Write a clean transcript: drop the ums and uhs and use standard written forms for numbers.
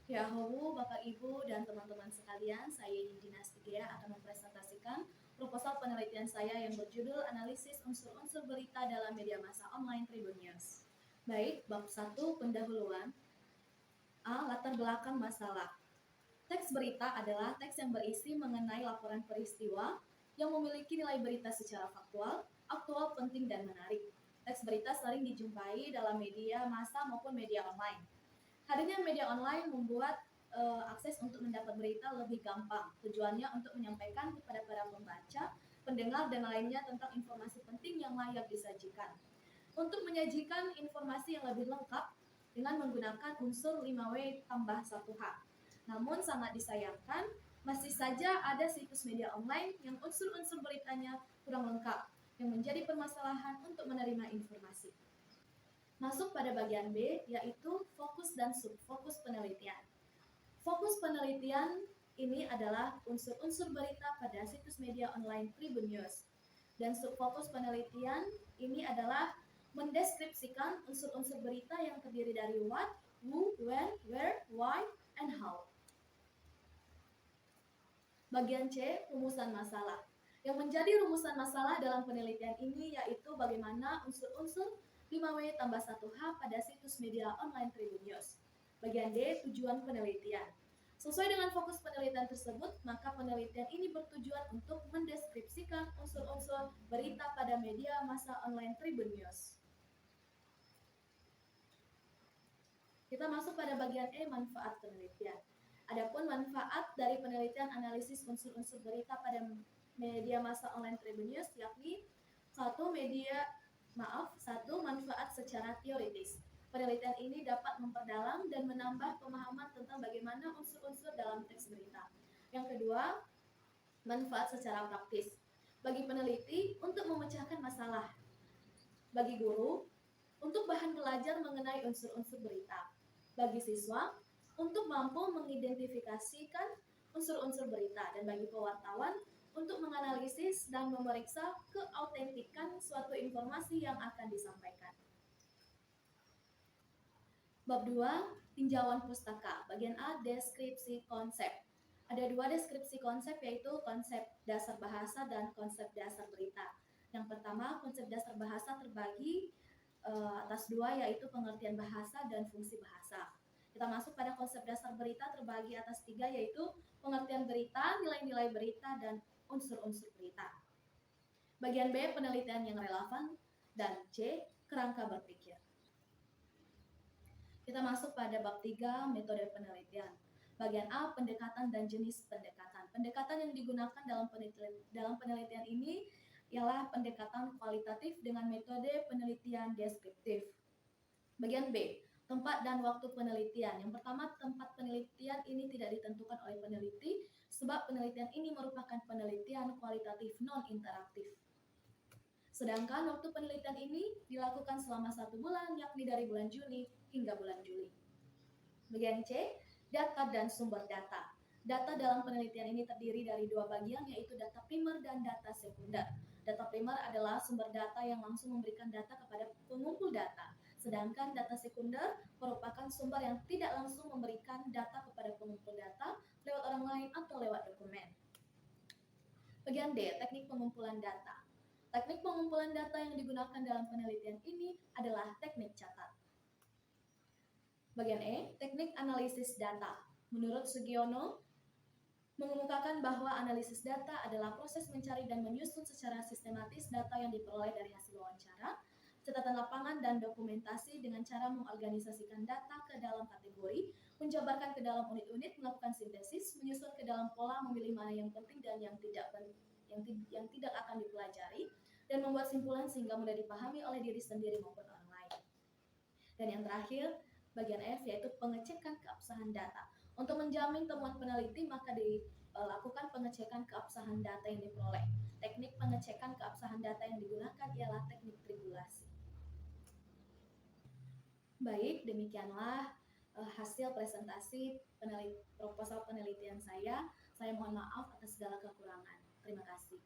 Ya, halo Bapak Ibu dan teman-teman sekalian, saya Yindi Nastigea akan mempresentasikan proposal penelitian saya yang berjudul Analisis Unsur-unsur Berita dalam Media Massa Online Tribun News. Baik, bab 1 pendahuluan. A. Latar belakang masalah. Teks berita adalah teks yang berisi mengenai laporan peristiwa yang memiliki nilai berita secara faktual, aktual, penting, dan menarik. Teks berita sering dijumpai dalam media massa maupun media online. Hadirnya media online membuat akses untuk mendapat berita lebih gampang. Tujuannya untuk menyampaikan kepada para pembaca, pendengar, dan lainnya tentang informasi penting yang layak disajikan. Untuk menyajikan informasi yang lebih lengkap dengan menggunakan unsur 5W tambah 1H. Namun sangat disayangkan, masih saja ada situs media online yang unsur-unsur beritanya kurang lengkap, yang menjadi permasalahan untuk menerima informasi. Masuk pada bagian B, yaitu fokus dan subfokus penelitian. Fokus penelitian ini adalah unsur-unsur berita pada situs media online Tribun News. Dan subfokus penelitian ini adalah mendeskripsikan unsur-unsur berita yang terdiri dari what, who, when, where, why, and how. Bagian C, rumusan masalah. Yang menjadi rumusan masalah dalam penelitian ini yaitu bagaimana unsur-unsur 5W tambah 1H pada situs media online Tribun News. Bagian D, tujuan penelitian. Sesuai dengan fokus penelitian tersebut, maka penelitian ini bertujuan untuk mendeskripsikan unsur-unsur berita pada media massa online Tribun News. Kita masuk pada bagian E, manfaat penelitian. Adapun manfaat dari penelitian analisis unsur-unsur berita pada media massa online Tribun News yakni satu manfaat secara teoritis. Penelitian ini dapat memperdalam dan menambah pemahaman tentang bagaimana unsur-unsur dalam teks berita. Yang kedua, manfaat secara praktis. Bagi peneliti untuk memecahkan masalah. Bagi guru untuk bahan belajar mengenai unsur-unsur berita. Bagi siswa untuk mampu mengidentifikasikan unsur-unsur berita, dan bagi pewartawan untuk menganalisis dan memeriksa keautentikan suatu informasi yang akan disampaikan. Bab 2, tinjauan pustaka. Bagian A, deskripsi konsep. Ada dua deskripsi konsep, yaitu konsep dasar bahasa dan konsep dasar berita. Yang pertama, konsep dasar bahasa terbagi atas dua, yaitu pengertian bahasa dan fungsi bahasa. Kita masuk pada konsep dasar berita terbagi atas tiga, yaitu pengertian berita, nilai-nilai berita, dan unsur-unsur berita. Bagian B, penelitian yang relevan, dan C, kerangka berpikir. Kita masuk pada bab 3, metode penelitian. Bagian A, pendekatan dan jenis pendekatan. Pendekatan yang digunakan dalam penelitian ini ialah pendekatan kualitatif dengan metode penelitian deskriptif. Bagian B, tempat dan waktu penelitian. Yang pertama, tempat penelitian ini tidak ditentukan oleh peneliti, sebab penelitian ini merupakan penelitian kualitatif non-interaktif. Sedangkan waktu penelitian ini dilakukan selama 1 bulan, yakni dari bulan Juni hingga bulan Juli. Bagian C, data dan sumber data. Data dalam penelitian ini terdiri dari dua bagian, yaitu data primer dan data sekunder. Data primer adalah sumber data yang langsung memberikan data kepada pengumpul data, sedangkan data sekunder merupakan sumber yang tidak langsung memberikan data kepada pengumpul data lewat orang lain atau lewat dokumen. Bagian D, teknik pengumpulan data. Teknik pengumpulan data yang digunakan dalam penelitian ini adalah teknik catat. Bagian E, teknik analisis data. Menurut Sugiono, mengemukakan bahwa analisis data adalah proses mencari dan menyusun secara sistematis data yang diperoleh dari hasil wawancara, catatan lapangan, dan dokumentasi dengan cara mengorganisasikan data ke dalam kategori, menjabarkan ke dalam unit-unit, melakukan sintesis, menyusun ke dalam pola, memilih mana yang penting dan yang tidak akan dipelajari, dan membuat simpulan sehingga mudah dipahami oleh diri sendiri maupun orang lain. Dan yang terakhir, bagian F, yaitu pengecekan keabsahan data. Untuk menjamin temuan peneliti, maka dilakukan pengecekan keabsahan data yang diperoleh. Teknik pengecekan keabsahan data yang digunakan ialah teknik tribulasi. Baik, demikianlah hasil presentasi proposal penelitian saya. Saya mohon maaf atas segala kekurangan. Terima kasih.